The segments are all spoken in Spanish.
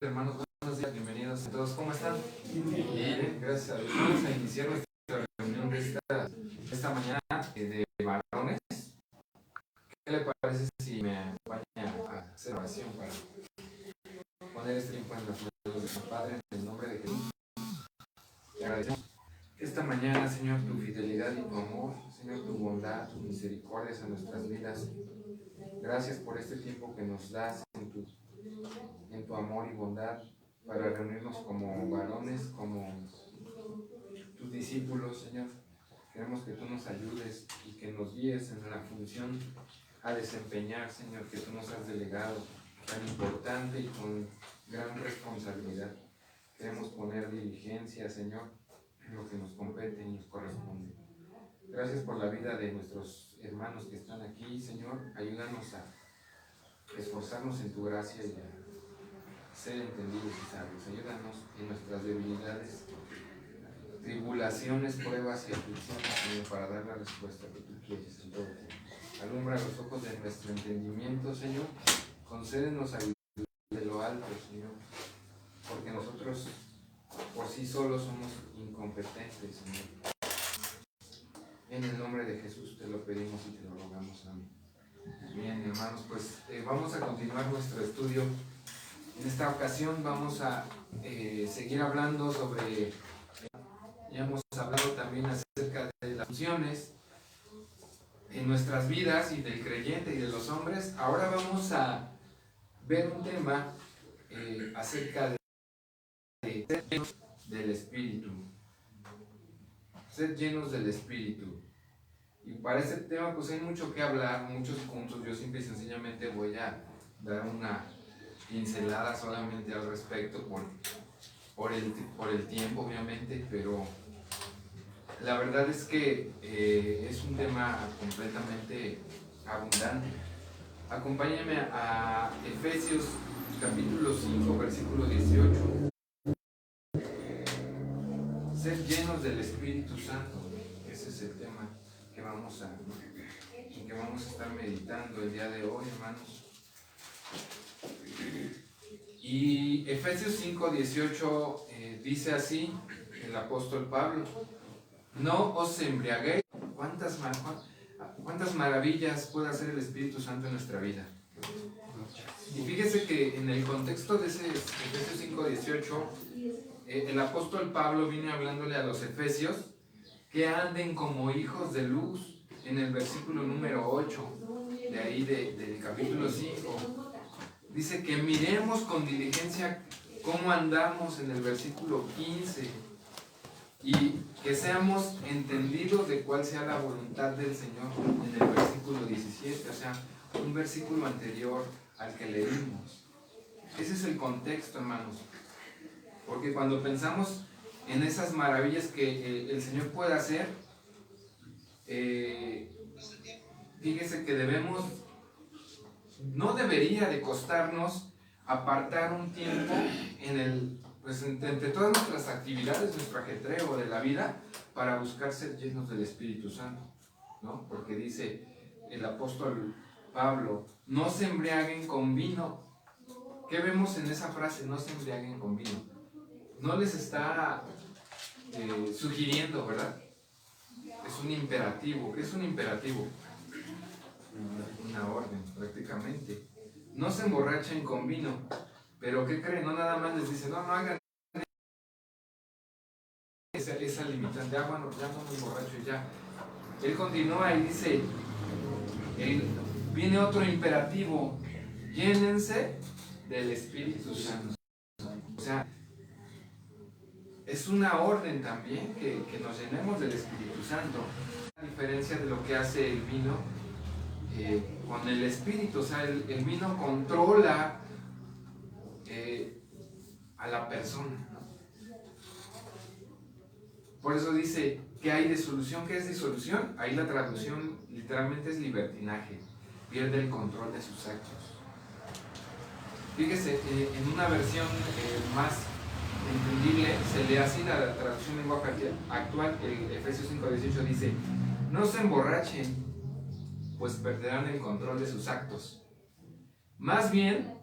Hermanos, buenos días, bienvenidos a todos. ¿Cómo están? Bien, gracias a Dios. Vamos a iniciar nuestra reunión de esta mañana de varones. ¿Qué le parece si me acompaña a hacer oración para poner este tiempo en las manos de su Padre, en el nombre de Jesús? Te agradecemos esta mañana, Señor, tu fidelidad y tu amor, Señor, tu bondad, tus misericordias a nuestras vidas. Gracias por este tiempo que nos das en tu amor y bondad, para reunirnos como varones, como tus discípulos, Señor. Queremos que tú nos ayudes y que nos guíes en la función a desempeñar, Señor, que tú nos has delegado, tan importante y con gran responsabilidad. Queremos poner diligencia, Señor, en lo que nos compete y nos corresponde. Gracias por la vida de nuestros hermanos que están aquí, Señor. Ayúdanos a esforzarnos en tu gracia y a ser entendidos y sabios. Ayúdanos en nuestras debilidades, tribulaciones, pruebas y aflicciones, Señor, para dar la respuesta que tú quieres en todo tiempo. Alumbra los ojos de nuestro entendimiento, Señor. Concédenos sabiduría de lo alto, Señor, porque nosotros por sí solos somos incompetentes, Señor. En el nombre de Jesús te lo pedimos y te lo rogamos. Amén. Bien, hermanos, pues vamos a continuar nuestro estudio. En esta ocasión vamos a seguir hablando sobre, ya hemos hablado también acerca de las funciones en nuestras vidas y del creyente y de los hombres. Ahora vamos a ver un tema acerca de ser llenos del Espíritu. Ser llenos del Espíritu. Y para este tema pues hay mucho que hablar, muchos puntos. Yo simple y sencillamente voy a dar una pincelada solamente al respecto por el tiempo, obviamente, pero la verdad es que es un tema completamente abundante. Acompáñenme a Efesios capítulo 5, versículo 18. Ser llenos del Espíritu Santo. Ese es el tema que vamos a estar meditando el día de hoy, hermanos. Y Efesios 5, 18 dice así el apóstol Pablo: no os embriaguéis. ¿Cuántas maravillas puede hacer el Espíritu Santo en nuestra vida? Y fíjese que en el contexto de ese Efesios 5, 18, el apóstol Pablo viene hablándole a los efesios que anden como hijos de luz en el versículo número 8, de ahí del capítulo 5. Dice que miremos con diligencia cómo andamos en el versículo 15 y que seamos entendidos de cuál sea la voluntad del Señor en el versículo 17, o sea, un versículo anterior al que leímos. Ese es el contexto, hermanos, porque cuando pensamos en esas maravillas que el Señor puede hacer, fíjese que no debería de costarnos apartar un tiempo entre todas nuestras actividades, nuestro ajetreo de la vida, para buscar ser llenos del Espíritu Santo, ¿no? Porque dice el apóstol Pablo: no se embriaguen con vino. ¿Qué vemos en esa frase? No se embriaguen con vino. No les está sugiriendo, ¿verdad? Es un imperativo. ¿Qué es un imperativo? Una orden, prácticamente. No se emborrachen con vino. Pero ¿qué creen? No nada más les dice, no hagan esa limitante. Bueno, ya no me emborracho y ya. Él continúa y dice, viene otro imperativo: llénense del Espíritu Santo. O sea, es una orden también que nos llenemos del Espíritu Santo. A diferencia de lo que hace el vino con el Espíritu, o sea, el vino controla a la persona, ¿no? Por eso dice que hay disolución. ¿Qué es disolución? Ahí la traducción literalmente es libertinaje. Pierde el control de sus actos. Fíjese, en una versión más entendible se lee así la traducción en lenguaje actual. El Efesios 5:18 dice: no se emborrachen, pues perderán el control de sus actos. Más bien,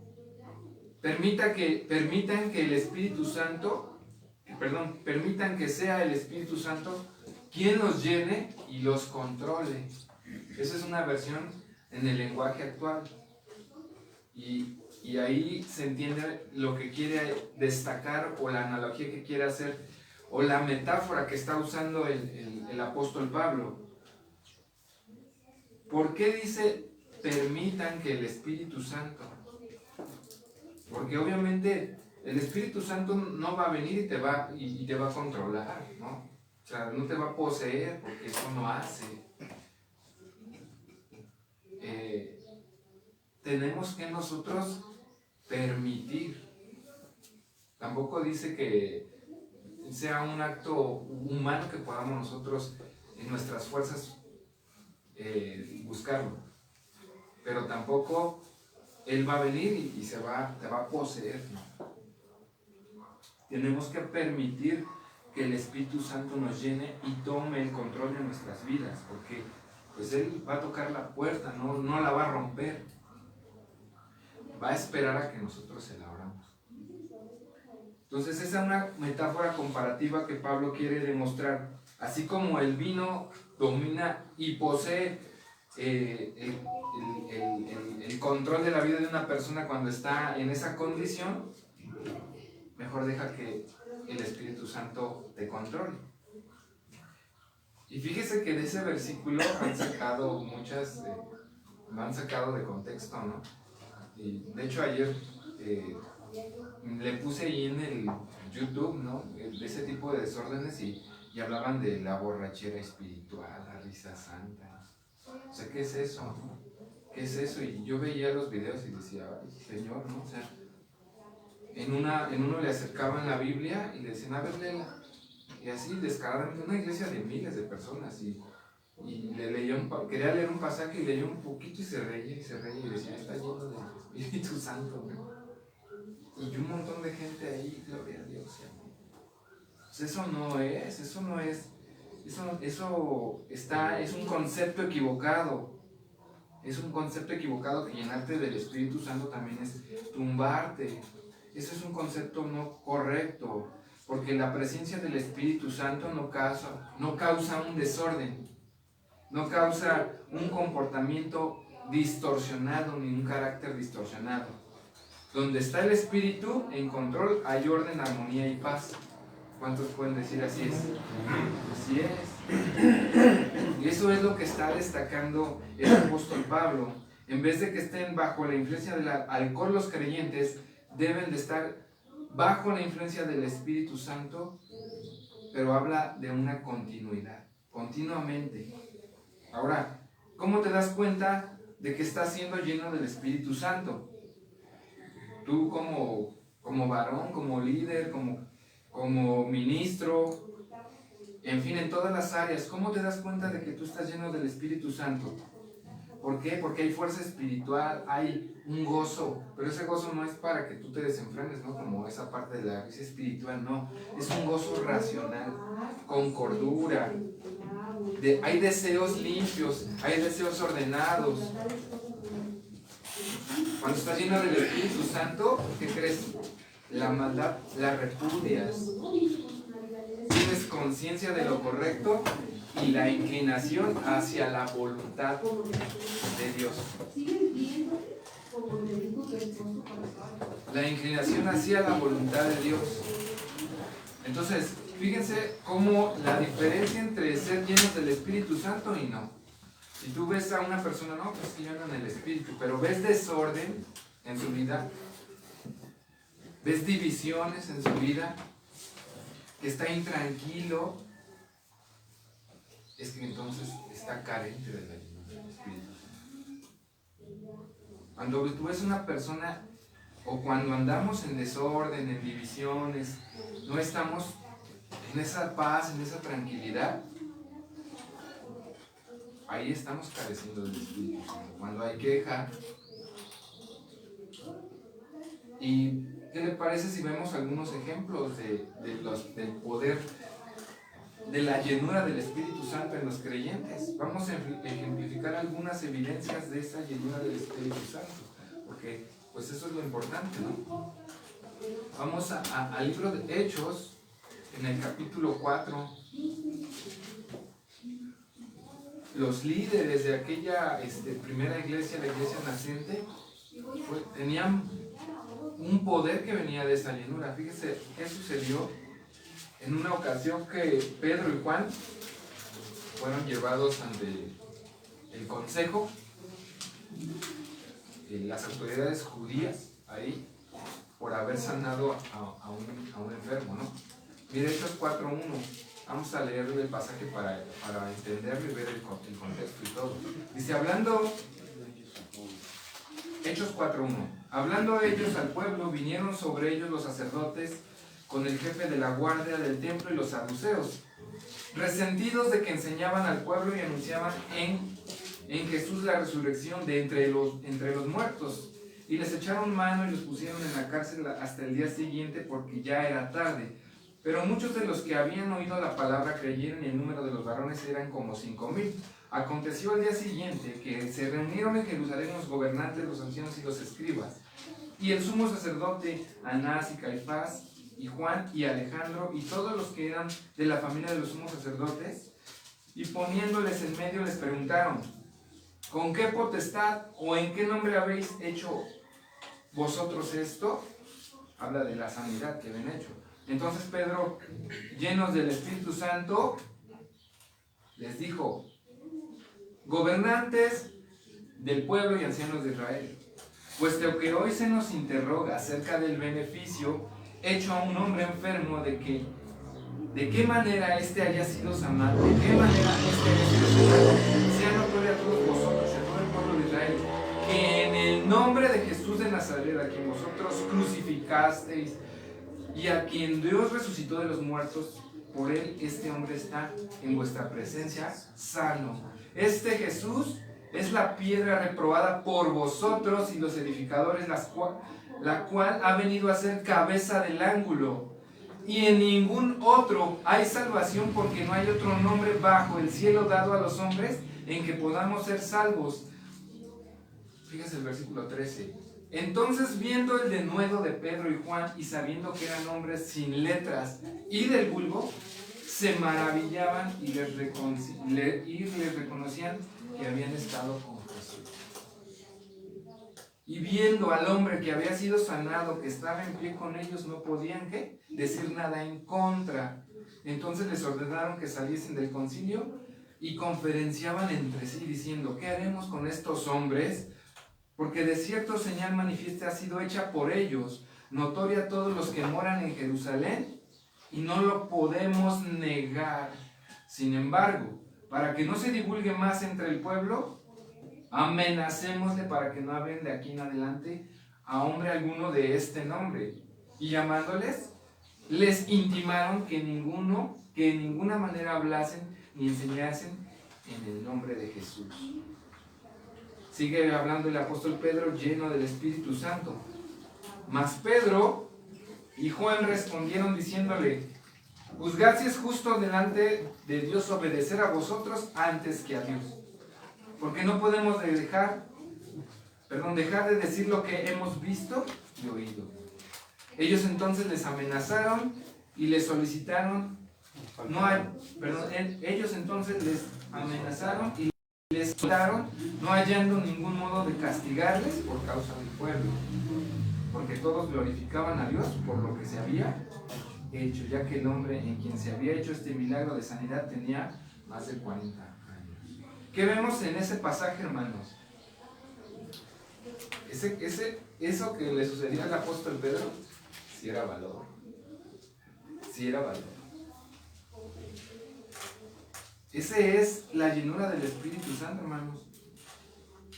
permitan que el Espíritu Santo, permitan que sea el Espíritu Santo quien los llene y los controle. Esa es una versión en el lenguaje actual. Y ahí se entiende lo que quiere destacar, o la analogía que quiere hacer, o la metáfora que está usando el apóstol Pablo. ¿Por qué dice permitan que el Espíritu Santo? Porque obviamente el Espíritu Santo no va a venir y te va a controlar, ¿no? O sea, no te va a poseer, porque eso no hace. Tenemos que nosotros permitir. Tampoco dice que sea un acto humano que podamos nosotros en nuestras fuerzas buscarlo. Pero tampoco Él va a venir y te va a poseer, ¿no? Tenemos que permitir que el Espíritu Santo nos llene y tome el control de nuestras vidas, porque pues Él va a tocar la puerta, no la va a romper. Va a esperar a que nosotros se la abramos. Entonces esa es una metáfora comparativa que Pablo quiere demostrar. Así como el vino domina y posee el control de la vida de una persona cuando está en esa condición, mejor deja que el Espíritu Santo te controle. Y fíjese que de ese versículo han sacado lo han sacado de contexto, ¿no? Y de hecho ayer le puse ahí en el YouTube, ¿no? De ese tipo de desórdenes y hablaban de la borrachera espiritual, la risa santa. O sea, ¿qué es eso? ¿Qué es eso? Y yo veía los videos y decía, ay, Señor, ¿no? O sea, en uno le acercaban la Biblia y le decían, a ver, léela. Y así descaradamente, una iglesia de miles de personas, y quería leer un pasaje y leyó un poquito y se reía y decía, está lleno del Espíritu Santo, ¿no? Y un montón de gente ahí, gloria a Dios. Pues eso es un concepto equivocado. Es un concepto equivocado que llenarte del Espíritu Santo también es tumbarte. Eso es un concepto no correcto, porque la presencia del Espíritu Santo no causa un desorden, no causa un comportamiento distorsionado ni un carácter distorsionado. Donde está el Espíritu en control hay orden, armonía y paz. ¿Cuántos pueden decir así es? Así es. Y eso es lo que está destacando el apóstol Pablo. En vez de que estén bajo la influencia del alcohol los creyentes, deben de estar bajo la influencia del Espíritu Santo, pero habla de una continuidad, continuamente. Ahora, ¿cómo te das cuenta de que estás siendo lleno del Espíritu Santo? Tú como varón, como líder, como ministro, en fin, en todas las áreas, ¿cómo te das cuenta de que tú estás lleno del Espíritu Santo? ¿Por qué? Porque hay fuerza espiritual, hay un gozo, pero ese gozo no es para que tú te desenfrenes, ¿no? Como esa parte de la vida espiritual, no, es un gozo racional, con cordura. Hay deseos limpios, hay deseos ordenados. Cuando estás lleno del Espíritu Santo, ¿qué crees? La maldad la repudias. Tienes conciencia de lo correcto y la inclinación hacia la voluntad de Dios. La inclinación hacia la voluntad de Dios. Entonces, fíjense cómo la diferencia entre ser llenos del Espíritu Santo y no. Si tú ves a una persona, no, pues que yo ando en el Espíritu, pero ves desorden en su vida, ves divisiones en su vida, que está intranquilo, es que entonces está carente de la llenura del Espíritu Santo. Cuando tú ves una persona, o cuando andamos en desorden, en divisiones, no estamos en esa paz, en esa tranquilidad, ahí estamos careciendo del Espíritu Santo. Cuando hay queja. ¿Y qué le parece si vemos algunos ejemplos del poder, de la llenura del Espíritu Santo en los creyentes? Vamos a ejemplificar algunas evidencias de esa llenura del Espíritu Santo, porque pues eso es lo importante, ¿no? Vamos al libro de Hechos, en el capítulo 4. Los líderes de aquella primera iglesia, la iglesia naciente, tenían un poder que venía de esa llenura. Fíjese qué sucedió en una ocasión que Pedro y Juan fueron llevados ante el consejo, las autoridades judías ahí, por haber sanado a un enfermo, ¿no? Mire, Hechos 4.1. Vamos a leer el pasaje para entenderlo y ver el contexto y todo. Dice, Hechos 4.1. Hablando ellos al pueblo, vinieron sobre ellos los sacerdotes con el jefe de la guardia del templo y los saduceos, resentidos de que enseñaban al pueblo y anunciaban en Jesús la resurrección de entre los muertos. Y les echaron mano y los pusieron en la cárcel hasta el día siguiente, porque ya era tarde. Pero muchos de los que habían oído la palabra creyeron, y el número de los varones eran como 5,000. Aconteció al día siguiente que se reunieron en Jerusalén los gobernantes, los ancianos y los escribas, y el sumo sacerdote Anás y Caifás, y Juan y Alejandro, y todos los que eran de la familia de los sumos sacerdotes, y poniéndoles en medio les preguntaron, ¿con qué potestad o en qué nombre habéis hecho vosotros esto? Habla de la sanidad que habían hecho. Entonces Pedro, llenos del Espíritu Santo, les dijo, gobernantes del pueblo y ancianos de Israel, puesto que hoy se nos interroga acerca del beneficio hecho a un hombre enfermo, de qué manera éste haya sido sanado, de qué manera éste haya sido sanado, sea notorio a todos vosotros y a todo el pueblo de Israel, que en el nombre de Jesús de Nazaret, a quien vosotros crucificasteis, y a quien Dios resucitó de los muertos, por él este hombre está en vuestra presencia sano. Este Jesús es la piedra reprobada por vosotros y los edificadores, la cual ha venido a ser cabeza del ángulo. Y en ningún otro hay salvación, porque no hay otro nombre bajo el cielo dado a los hombres en que podamos ser salvos. Fíjese el versículo 13. Entonces, viendo el denuedo de Pedro y Juan, y sabiendo que eran hombres sin letras y del vulgo, se maravillaban y les reconocían que habían estado con Jesús. Y viendo al hombre que había sido sanado, que estaba en pie con ellos, no podían ¿qué? Decir nada en contra. Entonces les ordenaron que saliesen del concilio y conferenciaban entre sí, diciendo, ¿qué haremos con estos hombres? Porque de cierto señal manifiesta ha sido hecha por ellos, notoria a todos los que moran en Jerusalén, y no lo podemos negar. Sin embargo, para que no se divulgue más entre el pueblo, amenacémosle para que no hablen de aquí en adelante a hombre alguno de este nombre. Y llamándoles, les intimaron que en ninguna manera hablasen ni enseñasen en el nombre de Jesús. Sigue hablando el apóstol Pedro, lleno del Espíritu Santo. Mas Pedro y Juan respondieron diciéndole, juzgad si es justo delante de Dios obedecer a vosotros antes que a Dios. Porque no podemos dejar de decir lo que hemos visto y oído. Ellos entonces les amenazaron y les solicitaron, ellos entonces les amenazaron y les soltaron, no hallando ningún modo de castigarles por causa del pueblo, porque todos glorificaban a Dios por lo que se había hecho, ya que el hombre en quien se había hecho este milagro de sanidad tenía más de 40 años. ¿Qué vemos en ese pasaje, hermanos? Eso que le sucedió al apóstol Pedro, sí era valor. Sí era valor. Esa es la llenura del Espíritu Santo, hermanos.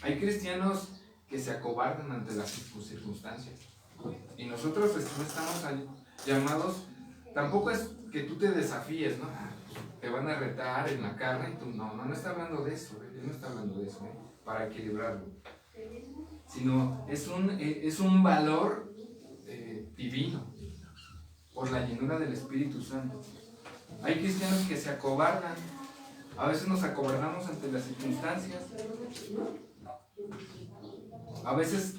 Hay cristianos que se acobardan ante las circunstancias. Y nosotros no estamos llamados, tampoco es que tú te desafíes, ¿no? Te van a retar en la carne y tú no está hablando de eso, no está hablando de eso, para equilibrarlo. Sino es un valor divino por la llenura del Espíritu Santo. Hay cristianos que se acobardan. A veces nos acobardamos ante las circunstancias. A veces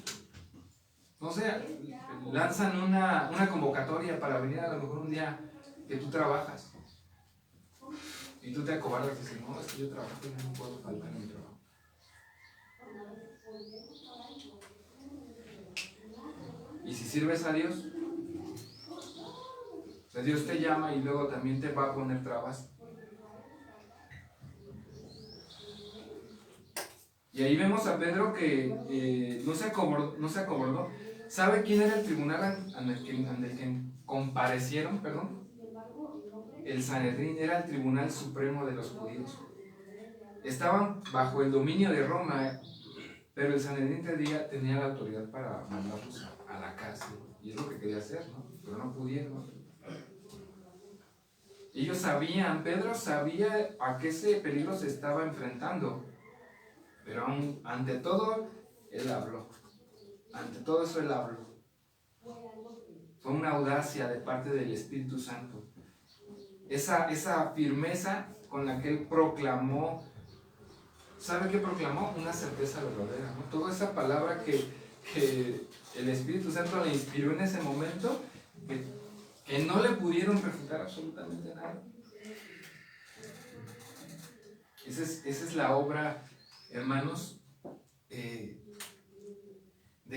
no sé, lanzan una convocatoria para venir a lo mejor un día que tú trabajas. Y tú te acobardas y dices, no, es que yo trabajo y no puedo faltar en mi trabajo. Y si sirves a Dios, pues Dios te llama y luego también te va a poner trabas. Y ahí vemos a Pedro que no se acobardó. ¿Sabe quién era el tribunal ante el que comparecieron? Perdón. El Sanedrín era el tribunal supremo de los judíos. Estaban bajo el dominio de Roma, pero el Sanedrín tenía la autoridad para mandarlos a la cárcel. Y es lo que quería hacer, ¿no? Pero no pudieron. Ellos sabían, Pedro sabía a qué ese peligro se estaba enfrentando. Pero ante todo, él habló. Ante todo eso, él habló. Fue una audacia de parte del Espíritu Santo. Esa firmeza con la que él proclamó. ¿Sabe qué proclamó? Una certeza verdadera, ¿no? Toda esa palabra que el Espíritu Santo le inspiró en ese momento, que no le pudieron refutar absolutamente nada. Esa es la obra, hermanos, de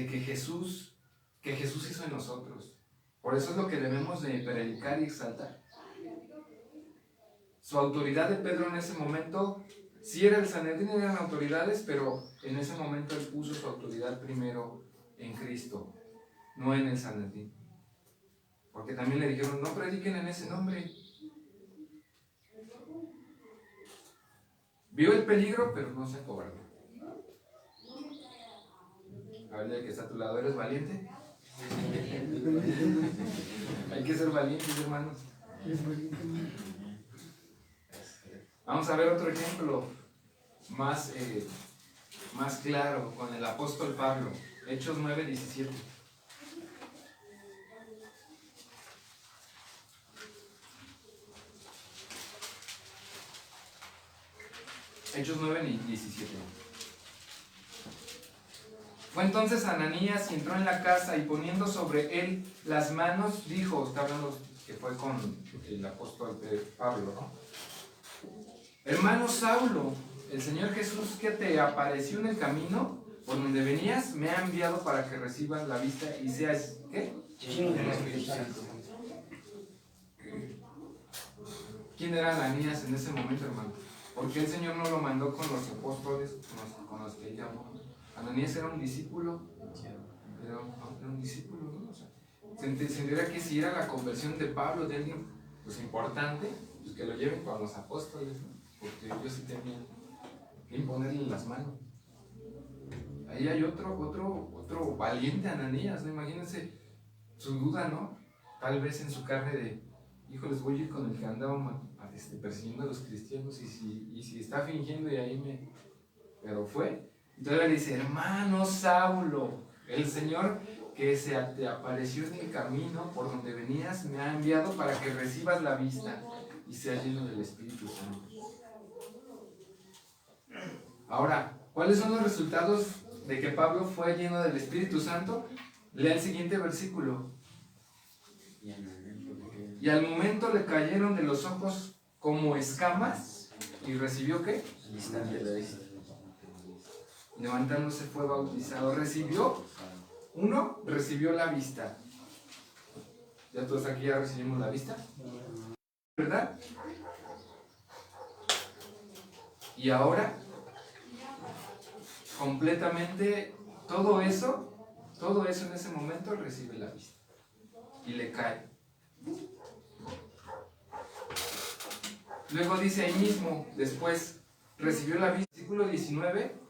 que Jesús hizo en nosotros. Por eso es lo que debemos de predicar y exaltar. Su autoridad de Pedro en ese momento, sí era el Sanedrín, eran autoridades, pero en ese momento él puso su autoridad primero en Cristo, no en el Sanedrín. Porque también le dijeron, no prediquen en ese nombre. Vio el peligro, pero no se acobardó. A ver, el que está a tu lado, ¿eres valiente? Hay que ser valientes, hermanos. Vamos a ver otro ejemplo más claro con el apóstol Pablo. Hechos 9:17. Hechos 9:17. Fue entonces Ananías y entró en la casa y poniendo sobre él las manos, dijo, está hablando que fue con el apóstol Pablo, ¿no? Hermano Saulo, el Señor Jesús que te apareció en el camino por donde venías, me ha enviado para que recibas la vista y seas, ¿qué? Lleno del Espíritu Santo. ¿Quién era Ananías en ese momento, hermano? ¿Por qué el Señor no lo mandó con los apóstoles, con los que él llamó? Ananías era un discípulo, era un discípulo, ¿no? O sea, se entendiera que si era la conversión de Pablo, de alguien pues importante, pues que lo lleven con los apóstoles, ¿no? Porque ellos sí tenían que imponerle las manos. Ahí hay otro valiente Ananías, ¿no? Imagínense su duda, ¿no? Tal vez en su carne de, híjoles, voy a ir con el que andaba persiguiendo a los cristianos y si está fingiendo y ahí me... Pero fue. Entonces le dice, hermano Saulo, el Señor que te apareció en el camino por donde venías me ha enviado para que recibas la vista y seas lleno del Espíritu Santo. Ahora, ¿cuáles son los resultados de que Pablo fue lleno del Espíritu Santo? Lea el siguiente versículo. Y al momento le cayeron de los ojos como escamas y recibió ¿qué? Levantándose fue bautizado. Recibió la vista. Ya todos aquí ya recibimos la vista, ¿verdad? Y ahora completamente todo eso en ese momento recibe la vista y le cae. Luego dice ahí mismo, después recibió la vista. Versículo 19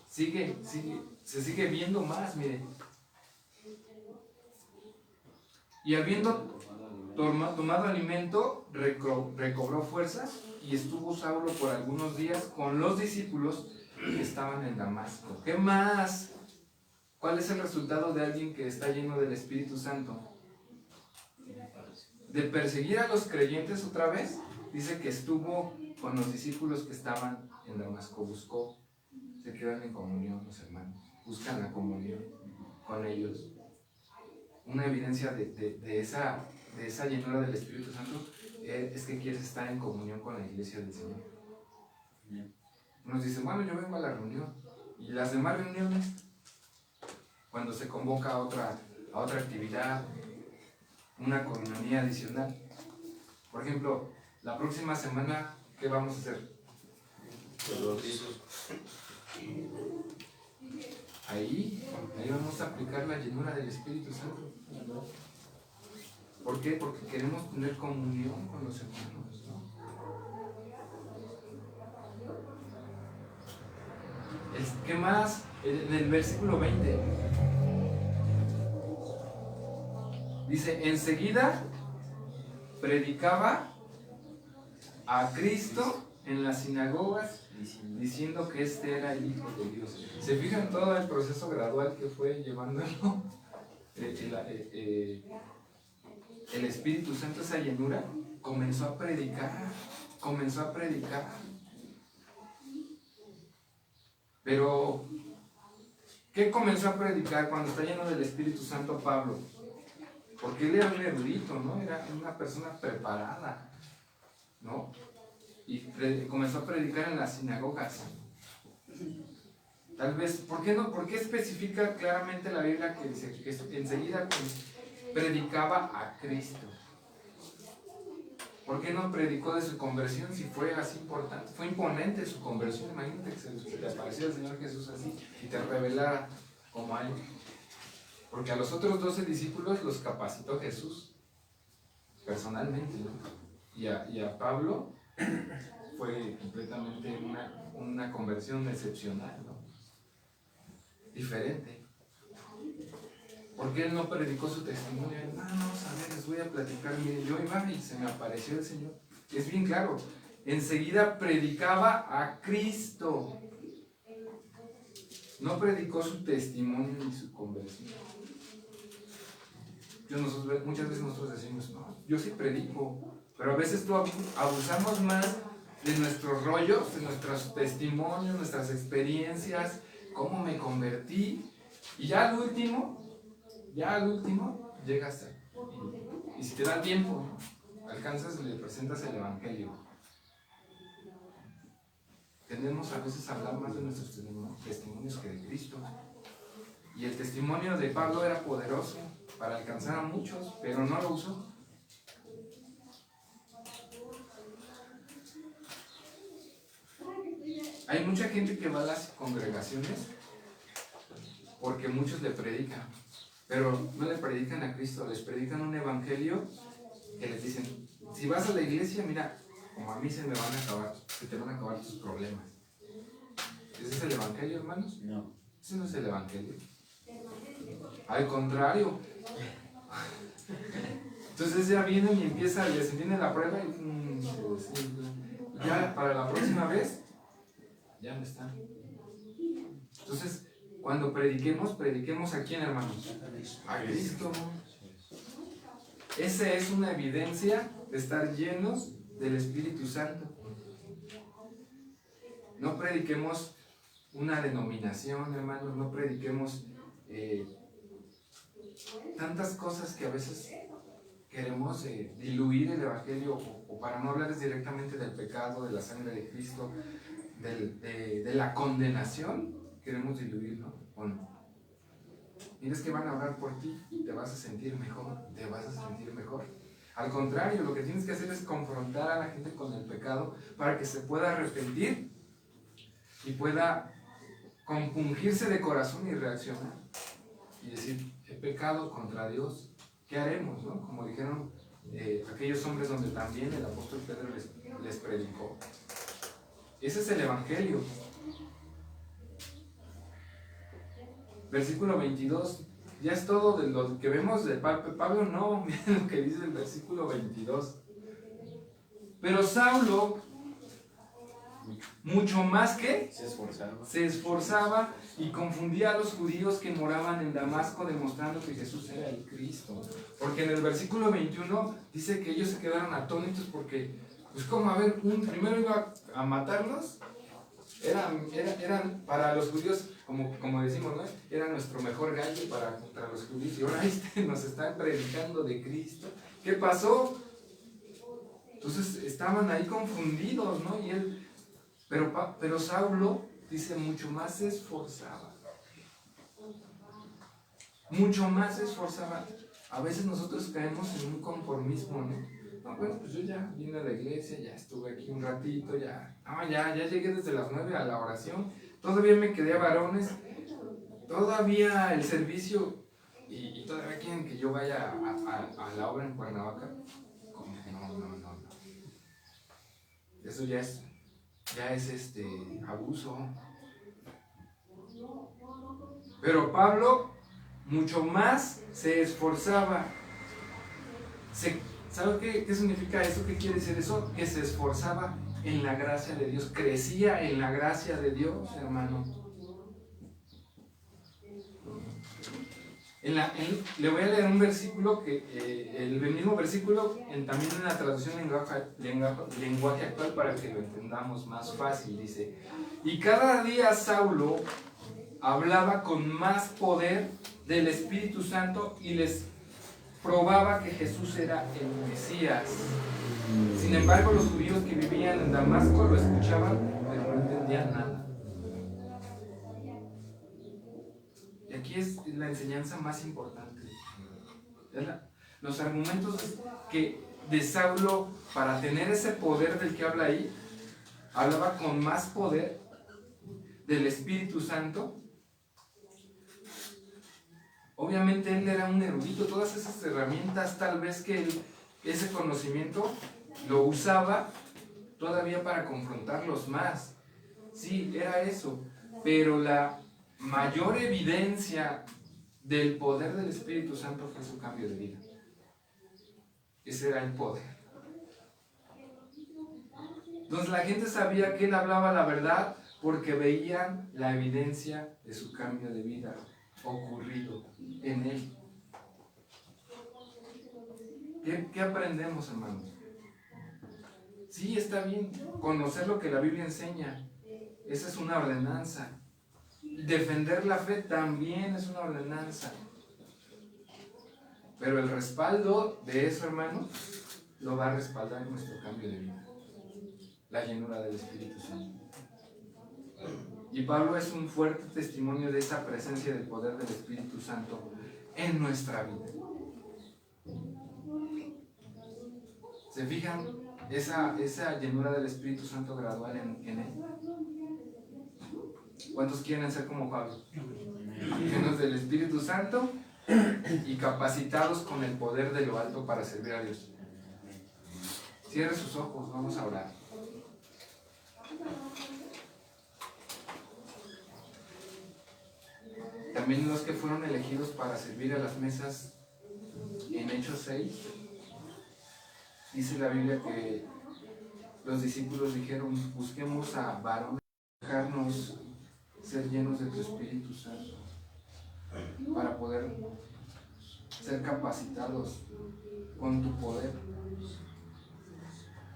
se sigue viendo más, miren. Y habiendo tomado alimento, recobró fuerzas y estuvo Saulo por algunos días con los discípulos que estaban en Damasco. ¿Qué más? ¿Cuál es el resultado de alguien que está lleno del Espíritu Santo? De perseguir a los creyentes otra vez, dice que estuvo con los discípulos que estaban en Damasco, se quedan en comunión los hermanos, buscan la comunión con ellos. una evidencia de esa llenura del Espíritu Santo es que quieres estar en comunión con la iglesia del Señor. Nos dicen, bueno, yo vengo a la reunión. ¿Y las demás reuniones? Cuando se convoca a otra actividad, una comunidad adicional. Por ejemplo, la próxima semana, ¿qué vamos a hacer? Ahí vamos a aplicar la llenura del Espíritu Santo. ¿Por qué? Porque queremos tener comunión con los hermanos, ¿no? ¿Qué más? En el versículo 20 dice, enseguida predicaba a Cristo en las sinagogas diciendo que este era el Hijo de Dios. ¿Se fijan todo el proceso gradual que fue llevándolo el Espíritu Santo, esa llenura? Comenzó a predicar. Pero, ¿qué comenzó a predicar cuando está lleno del Espíritu Santo Pablo? Porque él era un erudito, ¿no? Era una persona preparada, ¿no? Y comenzó a predicar en las sinagogas. Tal vez, ¿por qué no? ¿Por qué especifica claramente la Biblia que dice que enseguida predicaba a Cristo? ¿Por qué no predicó de su conversión si fue así importante? Fue imponente su conversión. Imagínate que se te apareciera el Señor Jesús así y te revelara como a él. Porque a los otros 12 discípulos los capacitó Jesús personalmente, ¿no? Y a Pablo fue completamente una conversión excepcional, ¿no? Diferente. Porque él no predicó su testimonio. Hermanos, a ver, les voy a platicar. Miren, yo iba y se me apareció el Señor. Es bien claro. Enseguida predicaba a Cristo. No predicó su testimonio ni su conversión. Muchas veces nosotros decimos, no, yo sí predico. Pero a veces abusamos más de nuestros rollos, de nuestros testimonios, nuestras experiencias, cómo me convertí. Y ya al último llegas y si te da tiempo, alcanzas y le presentas el Evangelio. Tendemos a veces a hablar más de nuestros testimonios que de Cristo. Y el testimonio de Pablo era poderoso para alcanzar a muchos, pero no lo usó. Hay mucha gente que va a las congregaciones porque muchos le predican, pero no le predican a Cristo, les predican un evangelio que les dicen, si vas a la iglesia, mira, como a mí se te van a acabar tus problemas. ¿Ese es el evangelio, hermanos? No. Ese no es el evangelio. Al contrario. Entonces ya vienen y les viene la prueba y ya para la próxima vez ya no están. Entonces, cuando prediquemos ¿a quién, hermanos? A Cristo. Esa es una evidencia de estar llenos del Espíritu Santo. No prediquemos una denominación, hermanos, no prediquemos tantas cosas que a veces queremos diluir el Evangelio, o para no hablarles directamente del pecado, de la sangre de Cristo, de la condenación, queremos diluir, ¿no? Bueno, tienes que van a orar por ti y te vas a sentir mejor, Al contrario, lo que tienes que hacer es confrontar a la gente con el pecado para que se pueda arrepentir y pueda compungirse de corazón y reaccionar y decir, he pecado contra Dios, ¿qué haremos? ¿No? Como dijeron aquellos hombres donde también el apóstol Pedro les predicó. Ese es el Evangelio. Versículo 22. Ya es todo de lo que vemos de Pablo. No, miren lo que dice el versículo 22. Pero Saulo, mucho más que se esforzaba y confundía a los judíos que moraban en Damasco, demostrando que Jesús era el Cristo. Porque en el versículo 21 dice que ellos se quedaron atónitos porque, pues como, a ver, primero iba a matarlos Eran para los judíos, como decimos, ¿no? Era nuestro mejor gallo contra los judíos. Y ahora nos están predicando de Cristo. ¿Qué pasó? Entonces estaban ahí confundidos, ¿no? Pero Saulo, dice, mucho más se esforzaba. Mucho más se esforzaba. A veces nosotros caemos en un conformismo, ¿no? No, bueno, pues yo ya vine a la iglesia, ya estuve aquí un ratito, ya llegué desde las 9 a la oración, todavía me quedé a varones, todavía el servicio, y todavía quieren que yo vaya a la obra en Cuernavaca. Como que no. Eso ya es abuso. Pero Pablo mucho más se esforzaba. ¿Sabe qué significa eso? ¿Qué quiere decir eso? Que se esforzaba en la gracia de Dios, crecía en la gracia de Dios, hermano. Le voy a leer un versículo, el mismo versículo, también en la traducción lenguaje actual, para que lo entendamos más fácil. Dice: y cada día Saulo hablaba con más poder del Espíritu Santo y les probaba que Jesús era el Mesías. Sin embargo, los judíos que vivían en Damasco lo escuchaban, pero no entendían nada. Y aquí es la enseñanza más importante. Los argumentos de Saulo para tener ese poder del que habla ahí, hablaba con más poder del Espíritu Santo. Obviamente él era un erudito, todas esas herramientas, tal vez que ese conocimiento lo usaba todavía para confrontarlos más. Sí, era eso, pero la mayor evidencia del poder del Espíritu Santo fue su cambio de vida. Ese era el poder. Entonces la gente sabía que él hablaba la verdad porque veían la evidencia de su cambio de vida ocurrido en él. ¿Qué aprendemos, hermanos? Sí, está bien conocer lo que la Biblia enseña. Esa es una ordenanza. Defender la fe también es una ordenanza. Pero el respaldo de eso, hermanos, lo va a respaldar nuestro cambio de vida. La llenura del Espíritu Santo. Y Pablo es un fuerte testimonio de esa presencia del poder del Espíritu Santo en nuestra vida. ¿Se fijan esa llenura del Espíritu Santo gradual en él? ¿Cuántos quieren ser como Pablo? Llenos del Espíritu Santo y capacitados con el poder de lo alto para servir a Dios. Cierre sus ojos, vamos a orar. También los que fueron elegidos para servir a las mesas en Hechos 6, dice la Biblia que los discípulos dijeron: busquemos a varones, dejarnos ser llenos de tu Espíritu Santo para poder ser capacitados con tu poder.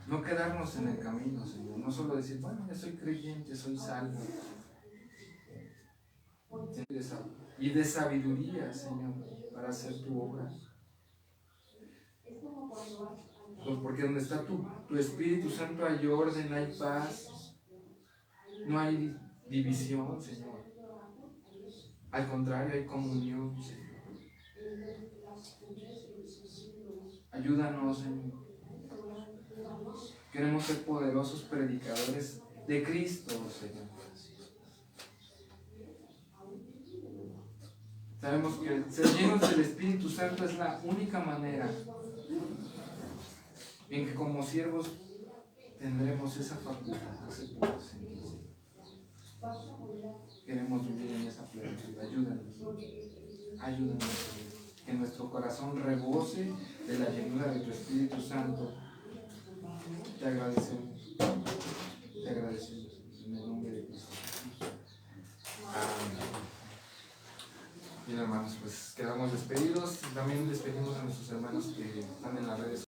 No quedarnos en el camino, Señor. No solo decir, bueno, ya soy creyente, soy salvo. Y de sabiduría, Señor, para hacer tu obra. Porque donde está tu Espíritu Santo hay orden, hay paz, no hay división, Señor. Al contrario, hay comunión, Señor. Ayúdanos, Señor. Queremos ser poderosos predicadores de Cristo, Señor. Sabemos que ser llenos del Espíritu Santo es la única manera en que como siervos tendremos esa facultad, ese poder, Señor. Queremos vivir en esa plenitud. Ayúdanos, Señor. Que nuestro corazón rebose de la llenura de tu Espíritu Santo. Te agradecemos en el nombre de Cristo. Amén. Bien, hermanos, pues quedamos despedidos. También despedimos a nuestros hermanos que están en las redes.